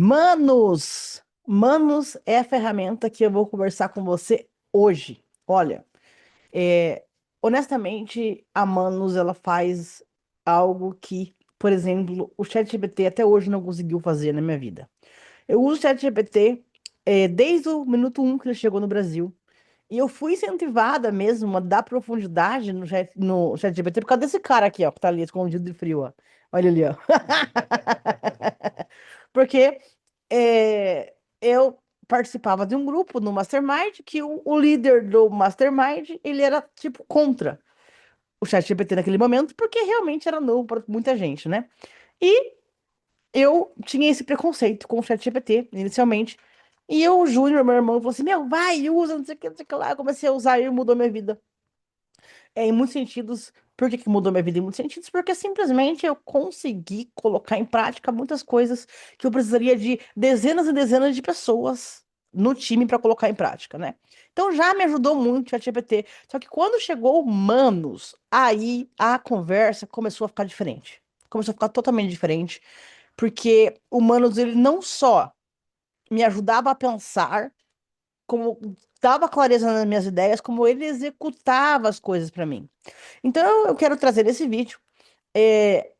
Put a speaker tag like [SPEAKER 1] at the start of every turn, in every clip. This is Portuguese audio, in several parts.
[SPEAKER 1] Manos é a ferramenta que eu vou conversar com você hoje. Olha, é, honestamente, a Manos ela faz algo que, por exemplo, o ChatGPT até hoje não conseguiu fazer na minha vida. Eu uso o ChatGPT desde o minuto um que ele chegou no Brasil. E eu fui incentivada mesmo a dar profundidade no ChatGPT por causa desse cara aqui, ó, que tá ali escondido de frio, ó. Olha ali, ó. Porque eu participava de um grupo no Mastermind que o líder do Mastermind, ele era, tipo, contra o ChatGPT naquele momento, porque realmente era novo para muita gente, né? E eu tinha esse preconceito com o ChatGPT, inicialmente. E eu, o Júnior, meu irmão, falou assim, meu, vai, usa, não sei o que, não sei o que lá. Eu comecei a usar e mudou minha vida. Em muitos sentidos, por que que mudou minha vida? Em muitos sentidos, porque simplesmente eu consegui colocar em prática muitas coisas que eu precisaria de dezenas e dezenas de pessoas no time para colocar em prática, né? Então já me ajudou muito o ChatGPT. Só que quando chegou humanos, aí a conversa começou a ficar diferente. Começou a ficar totalmente diferente, porque humanos ele não só me ajudava a pensar, como dava clareza nas minhas ideias, como ele executava as coisas para mim. Então, eu quero trazer nesse vídeo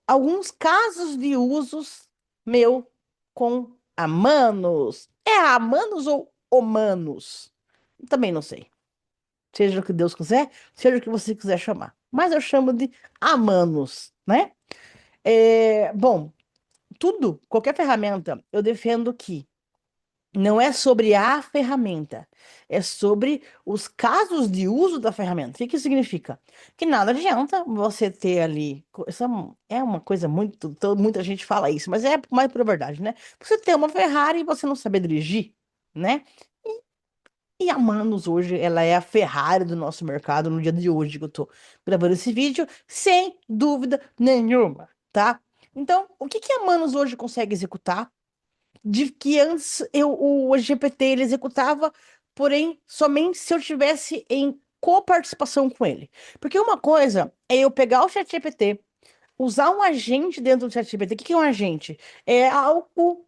[SPEAKER 1] alguns casos de usos meu com a Manos. É a Manos ou Humanos? Também não sei. Seja o que Deus quiser, seja o que você quiser chamar. Mas eu chamo de Amanos, né? Bom, tudo, qualquer ferramenta, eu defendo que não é sobre a ferramenta, é sobre os casos de uso da ferramenta. O que que isso significa? Que nada adianta você ter ali. Isso é uma coisa muito. Muita gente fala isso, mas é mais por verdade, né? Você ter uma Ferrari e você não saber dirigir, né? E a Manus hoje, ela é a Ferrari do nosso mercado no dia de hoje que eu tô gravando esse vídeo, sem dúvida nenhuma, tá? Então, o que que a Manus hoje consegue executar? De que antes o GPT ele executava, porém, somente se eu tivesse em coparticipação com ele. Porque uma coisa é eu pegar o ChatGPT, usar um agente dentro do ChatGPT. O que que é um agente? É algo,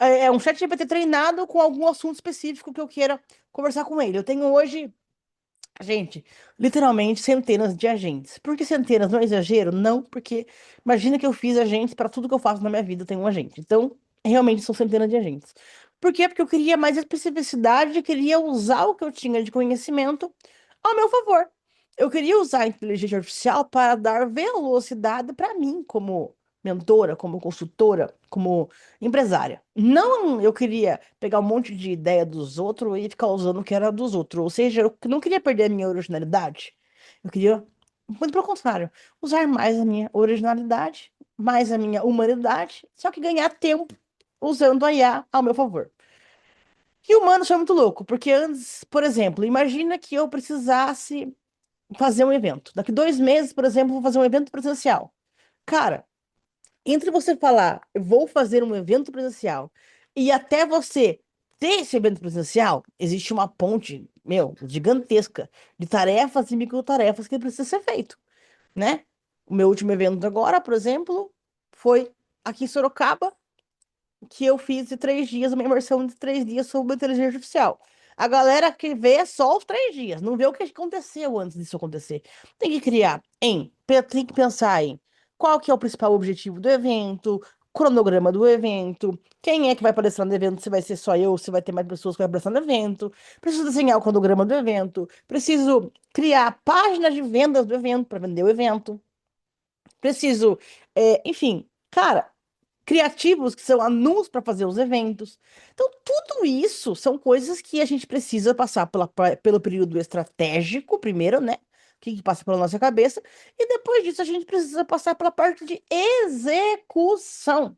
[SPEAKER 1] é um ChatGPT treinado com algum assunto específico que eu queira conversar com ele. Eu tenho hoje, gente, literalmente centenas de agentes. Por que centenas? Não é exagero? Não, porque imagina que eu fiz agentes para tudo que eu faço na minha vida, eu tenho um agente. Então, realmente são centenas de agentes. Por quê? Porque eu queria mais especificidade, eu queria usar o que eu tinha de conhecimento ao meu favor. Eu queria usar a inteligência artificial para dar velocidade para mim, como mentora, como consultora, como empresária. Não, eu queria pegar um monte de ideia dos outros e ficar usando o que era dos outros. Ou seja, eu não queria perder a minha originalidade. Eu queria, muito pelo contrário, usar mais a minha originalidade, mais a minha humanidade, só que ganhar tempo usando a IA ao meu favor. E o humano foi muito louco, porque antes, por exemplo, imagina que eu precisasse fazer um evento. Daqui 2 meses, por exemplo, vou fazer um evento presencial. Cara, entre você falar, eu vou fazer um evento presencial, e até você ter esse evento presencial, existe uma ponte, meu, gigantesca de tarefas e microtarefas que precisa ser feito, né? O meu último evento agora, por exemplo, foi aqui em Sorocaba, que eu fiz de 3 dias, uma imersão de 3 dias sobre inteligência artificial. A galera que vê é só os 3 dias, não vê o que aconteceu antes disso acontecer. Tem que criar tem que pensar em qual que é o principal objetivo do evento, cronograma do evento, quem é que vai palestrar no evento, se vai ser só eu, se vai ter mais pessoas que vai palestrar no evento. Preciso desenhar o cronograma do evento, preciso criar páginas de vendas do evento para vender o evento. Preciso, enfim, cara, criativos, que são anúncios para fazer os eventos. Então, tudo isso são coisas que a gente precisa passar pelo período estratégico, primeiro, né? O que que passa pela nossa cabeça, e depois disso a gente precisa passar pela parte de execução.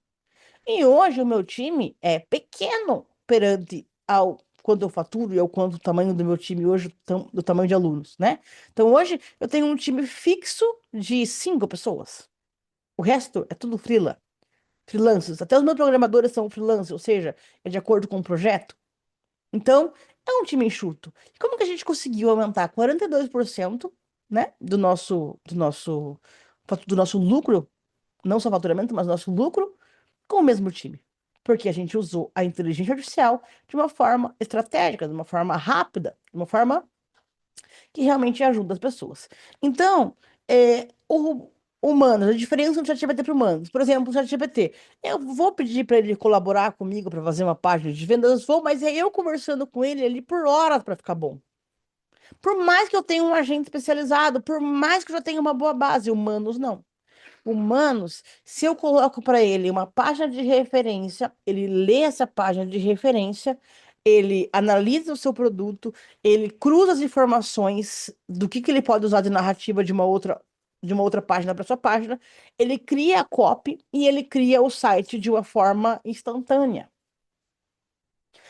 [SPEAKER 1] E hoje o meu time é pequeno perante ao quanto eu faturo e ao quanto o tamanho do meu time hoje, do tamanho de alunos, né? Então hoje eu tenho um time fixo de 5 pessoas. O resto é tudo freelancers. Até os meus programadores são freelancers, ou seja, é de acordo com o projeto. Então, é um time enxuto. E como que a gente conseguiu aumentar 42%, né, do nosso lucro, não só faturamento, mas nosso lucro, com o mesmo time? Porque a gente usou a inteligência artificial de uma forma estratégica, de uma forma rápida, de uma forma que realmente ajuda as pessoas. Então, o humanos, a diferença do ChatGPT para humanos. Por exemplo, o ChatGPT, eu vou pedir para ele colaborar comigo para fazer uma página de vendas, vou, mas é eu conversando com ele ali por horas para ficar bom. Por mais que eu tenha um agente especializado, por mais que eu já tenha uma boa base, humanos não. Humanos, se eu coloco para ele uma página de referência, ele lê essa página de referência, ele analisa o seu produto, ele cruza as informações do que ele pode usar de narrativa de uma outra página para sua página, ele cria a copy e ele cria o site de uma forma instantânea.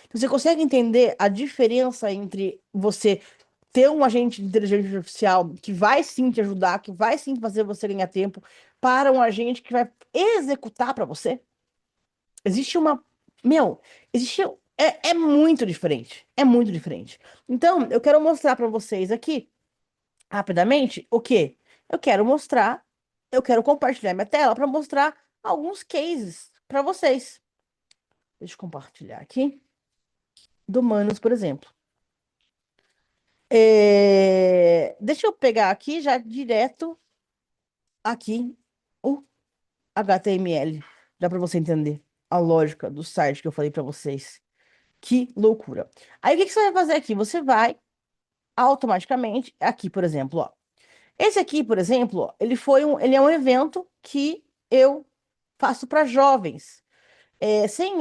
[SPEAKER 1] Então, você consegue entender a diferença entre você ter um agente de inteligência artificial que vai sim te ajudar, que vai sim fazer você ganhar tempo, para um agente que vai executar para você? Existe uma. Meu, existe. É muito diferente. É muito diferente. Então, eu quero mostrar para vocês aqui, rapidamente, o quê? Eu quero mostrar, eu quero compartilhar minha tela para mostrar alguns cases para vocês. Deixa eu compartilhar aqui. Do Manos, por exemplo. Deixa eu pegar aqui já direto aqui o HTML. Dá para você entender a lógica do site que eu falei para vocês. Que loucura. Aí o que que você vai fazer aqui? Você vai automaticamente aqui, por exemplo, ó. Esse aqui, por exemplo, ó, ele é um evento que eu faço para jovens, sem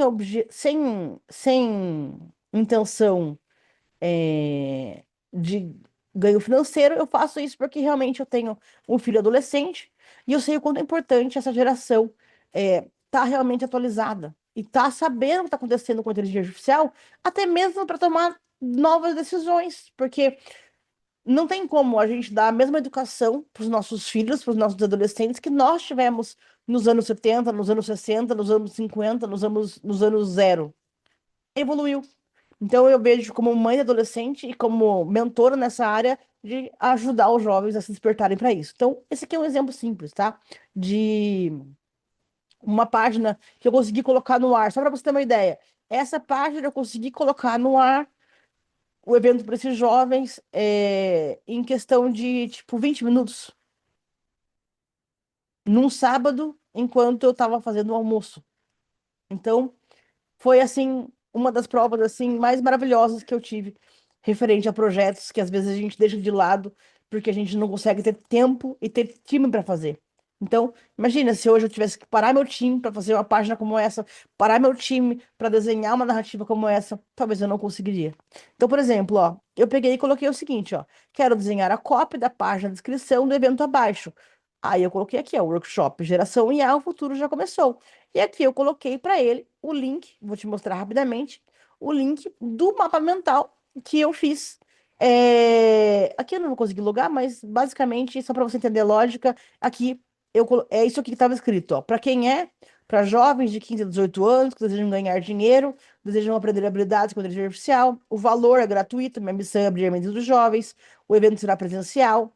[SPEAKER 1] intenção de ganho financeiro, eu faço isso porque realmente eu tenho um filho adolescente e eu sei o quanto é importante essa geração tá realmente atualizada e tá sabendo o que está acontecendo com a inteligência artificial, até mesmo para tomar novas decisões, porque não tem como a gente dar a mesma educação para os nossos filhos, para os nossos adolescentes que nós tivemos nos anos 70, nos anos 60, nos anos 50, nos anos zero. Evoluiu. Então, eu vejo como mãe de adolescente e como mentora nessa área de ajudar os jovens a se despertarem para isso. Então, esse aqui é um exemplo simples, tá? De uma página que eu consegui colocar no ar, só para você ter uma ideia. Essa página eu consegui colocar no ar o evento para esses jovens em questão de, tipo, 20 minutos, num sábado, enquanto eu estava fazendo o almoço. Então, foi assim uma das provas assim mais maravilhosas que eu tive referente a projetos que às vezes a gente deixa de lado porque a gente não consegue ter tempo e ter time para fazer. Então, imagina se hoje eu tivesse que parar meu time para fazer uma página como essa, parar meu time para desenhar uma narrativa como essa, talvez eu não conseguiria. Então, por exemplo, ó, eu peguei e coloquei o seguinte, ó, quero desenhar a cópia da página de inscrição do evento abaixo. Aí eu coloquei aqui, ó, workshop Geração IA, o futuro já começou. E aqui eu coloquei para ele o link, vou te mostrar rapidamente, o link do mapa mental que eu fiz. Aqui eu não vou conseguir logar, mas basicamente, só para você entender a lógica, aqui é isso aqui que estava escrito, ó. Para quem é? Para jovens de 15 a 18 anos que desejam ganhar dinheiro, desejam aprender habilidades com inteligência artificial. O valor é gratuito, minha missão é abrir a mente dos jovens. O evento será presencial.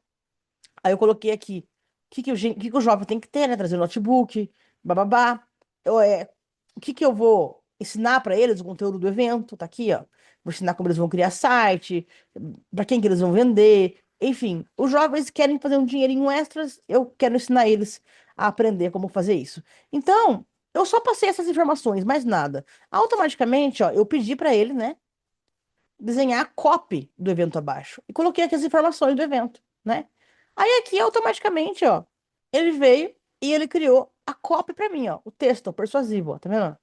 [SPEAKER 1] Aí eu coloquei aqui o que o jovem tem que ter, né? Trazer notebook, bababá. O que que eu vou ensinar para eles, o conteúdo do evento, tá aqui, ó. Vou ensinar como eles vão criar site, para quem que eles vão vender. Enfim, os jovens querem fazer um dinheirinho extras, eu quero ensinar eles a aprender como fazer isso. Então, eu só passei essas informações, mais nada. Automaticamente, ó, eu pedi para ele, né? Desenhar a copy do evento abaixo. E coloquei aqui as informações do evento, né? Aí aqui, automaticamente, ó, ele veio e ele criou a copy para mim, ó, o texto, ó, persuasivo, ó, tá vendo?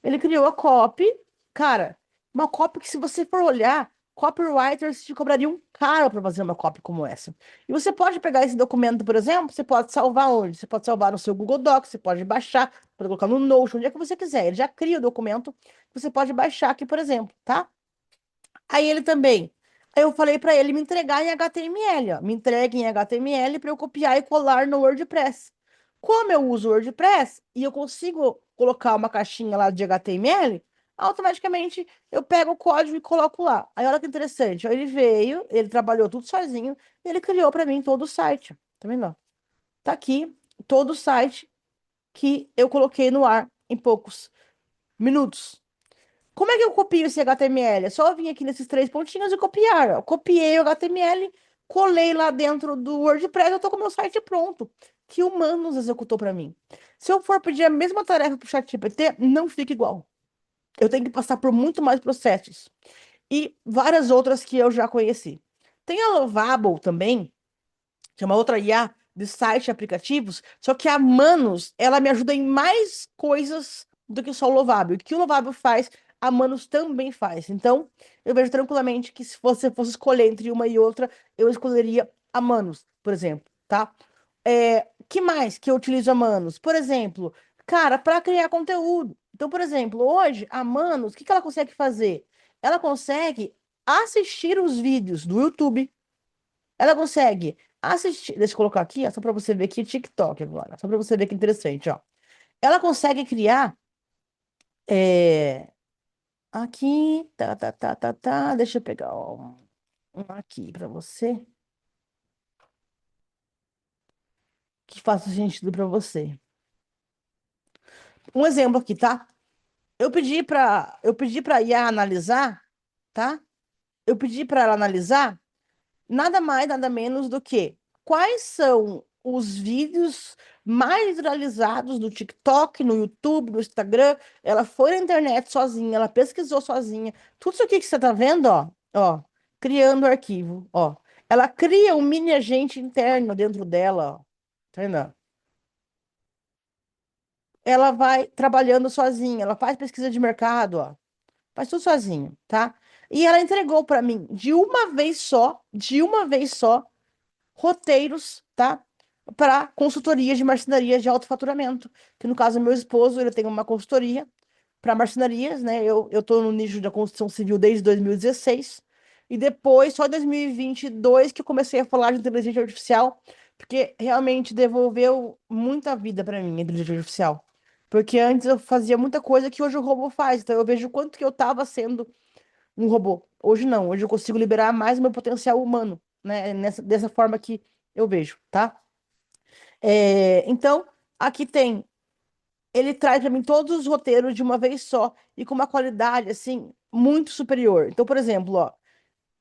[SPEAKER 1] Ele criou a copy, cara, uma copy que se você for olhar, copywriters te cobrariam caro para fazer uma copy como essa. E você pode pegar esse documento, por exemplo, você pode salvar onde? Você pode salvar no seu Google Docs, você pode baixar, pode colocar no Notion, onde é que você quiser. Ele já cria o documento, você pode baixar aqui, por exemplo, tá? Aí ele também. Aí eu falei para ele me entregar em HTML, ó. Me entregue em HTML para eu copiar e colar no WordPress. Como eu uso o WordPress e eu consigo colocar uma caixinha lá de HTML, automaticamente eu pego o código e coloco lá. Aí olha que interessante, ó, ele veio, ele trabalhou tudo sozinho, e ele criou para mim todo o site. Tá vendo? Ó? Tá aqui todo o site que eu coloquei no ar em poucos. minutos. Como é que eu copio esse HTML? É só vir aqui nesses três pontinhos e copiar. Eu copiei o HTML, colei lá dentro do WordPress, eu tô com o meu site pronto, que o Humanos executou para mim. Se eu for pedir a mesma tarefa para o ChatGPT, não fica igual. Eu tenho que passar por muito mais processos. E várias outras que eu já conheci. Tem a Lovable também, que é uma outra IA de site e aplicativos, só que a Manus, ela me ajuda em mais coisas do que só o Lovable. O que o Lovable faz, a Manus também faz. Então, eu vejo tranquilamente que se você fosse escolher entre uma e outra, eu escolheria a Manus, por exemplo, tá? Que mais que eu utilizo a Manus? Por exemplo, cara, para criar conteúdo. Então, por exemplo, hoje a Manus, o que que ela consegue fazer? Ela consegue assistir os vídeos do YouTube, ela consegue assistir. Deixa eu colocar aqui, ó, só para você ver aqui, TikTok agora. Só para você ver que interessante, ó. Ela consegue criar. é, Aqui, tá. Deixa eu pegar um aqui para você, que faça sentido para você. Um exemplo aqui, tá? Eu pedi para IA analisar, tá? Eu pedi para ela analisar nada mais, nada menos do que quais são os vídeos mais viralizados no TikTok, no YouTube, no Instagram. Ela foi na internet sozinha, ela pesquisou sozinha. Tudo isso aqui que você tá vendo, ó, criando o arquivo, ó. Ela cria um mini agente interno dentro dela, ó. Tá vendo? Ela vai trabalhando sozinha, ela faz pesquisa de mercado, ó. Faz tudo sozinha, tá? E ela entregou para mim de uma vez só, roteiros, tá? Para consultoria de marcenaria de alto faturamento. Que no caso, meu esposo, ele tem uma consultoria para marcenarias, né? Eu tô no nicho da construção civil desde 2016. E depois, só em 2022, que eu comecei a falar de inteligência artificial, porque realmente devolveu muita vida para mim, a inteligência artificial. Porque antes eu fazia muita coisa que hoje o robô faz. Então eu vejo o quanto que eu estava sendo um robô. Hoje não, hoje eu consigo liberar mais o meu potencial humano, né? Dessa forma que eu vejo, tá? Então, aqui tem, ele traz para mim todos os roteiros de uma vez só e com uma qualidade, assim, muito superior. Então, por exemplo, ó,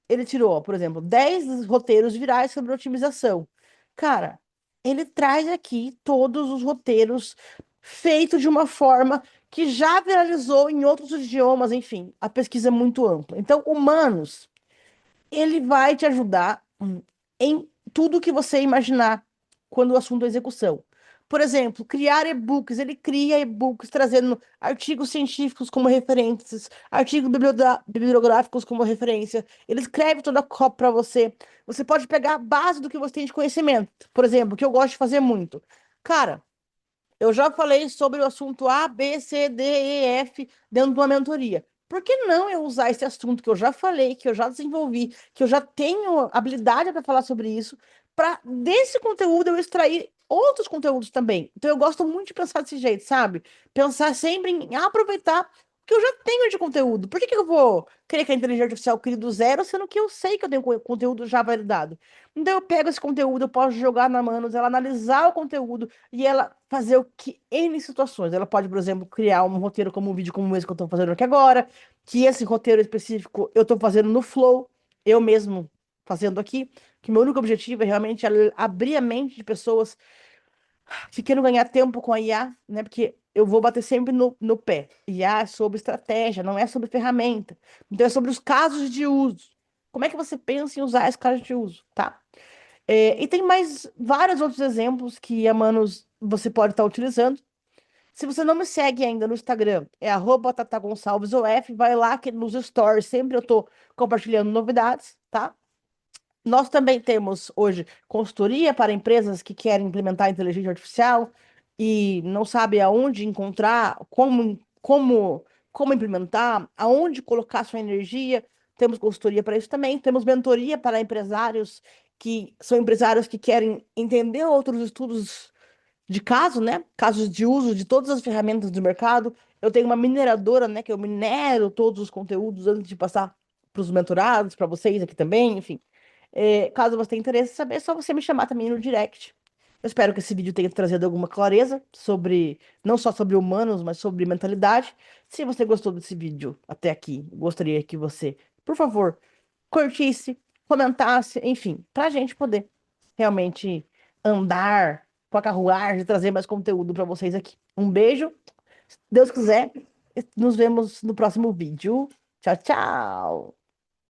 [SPEAKER 1] ele tirou, por exemplo, 10 roteiros virais sobre otimização. Cara, ele traz aqui todos os roteiros feitos de uma forma que já viralizou em outros idiomas, enfim, a pesquisa é muito ampla. Então, humanos ele vai te ajudar em tudo que você imaginar quando o assunto é execução. Por exemplo, criar e-books. Ele cria e-books trazendo artigos científicos como referências, artigos bibliográficos como referência. Ele escreve toda a cópia para você. Você pode pegar a base do que você tem de conhecimento. Por exemplo, que eu gosto de fazer muito. Cara, eu já falei sobre o assunto A, B, C, D, E, F dentro de uma mentoria. Por que não eu usar esse assunto que eu já falei, que eu já desenvolvi, que eu já tenho habilidade para falar sobre isso, para desse conteúdo eu extrair outros conteúdos também? Então eu gosto muito de pensar desse jeito, sabe? Pensar sempre em aproveitar o que eu já tenho de conteúdo. Por que que eu vou querer que a inteligência artificial crie do zero, sendo que eu sei que eu tenho conteúdo já validado? Então eu pego esse conteúdo, eu posso jogar na Manos, ela analisar o conteúdo e ela fazer o que N situações. Ela pode, por exemplo, criar um roteiro como um vídeo como esse que eu estou fazendo aqui agora, que esse roteiro específico eu estou fazendo no Flow, eu mesmo fazendo aqui, que meu único objetivo é realmente abrir a mente de pessoas que queiram ganhar tempo com a IA, né? Porque eu vou bater sempre no pé. IA é sobre estratégia, não é sobre ferramenta. Então é sobre os casos de uso. Como é que você pensa em usar esse caso de uso, tá? E tem mais vários outros exemplos que a Manos você pode estar utilizando. Se você não me segue ainda no Instagram, é @tatagonçalvesof, vai lá que nos stories sempre eu estou compartilhando novidades, tá? Nós também temos hoje consultoria para empresas que querem implementar inteligência artificial e não sabem aonde encontrar, como implementar, aonde colocar sua energia. Temos consultoria para isso também. Temos mentoria para empresários que são empresários que querem entender outros estudos de caso, né? Casos de uso de todas as ferramentas do mercado. Eu tenho uma mineradora, né? Que eu minero todos os conteúdos antes de passar para os mentorados, para vocês aqui também, enfim. Caso você tenha interesse em saber, é só você me chamar também no direct. Eu espero que esse vídeo tenha trazido alguma clareza sobre, não só sobre humanos, mas sobre mentalidade. Se você gostou desse vídeo até aqui, gostaria que você, por favor, curtisse, comentasse, enfim, para a gente poder realmente andar com a carruagem e trazer mais conteúdo para vocês aqui. Um beijo, se Deus quiser, nos vemos no próximo vídeo. Tchau, tchau!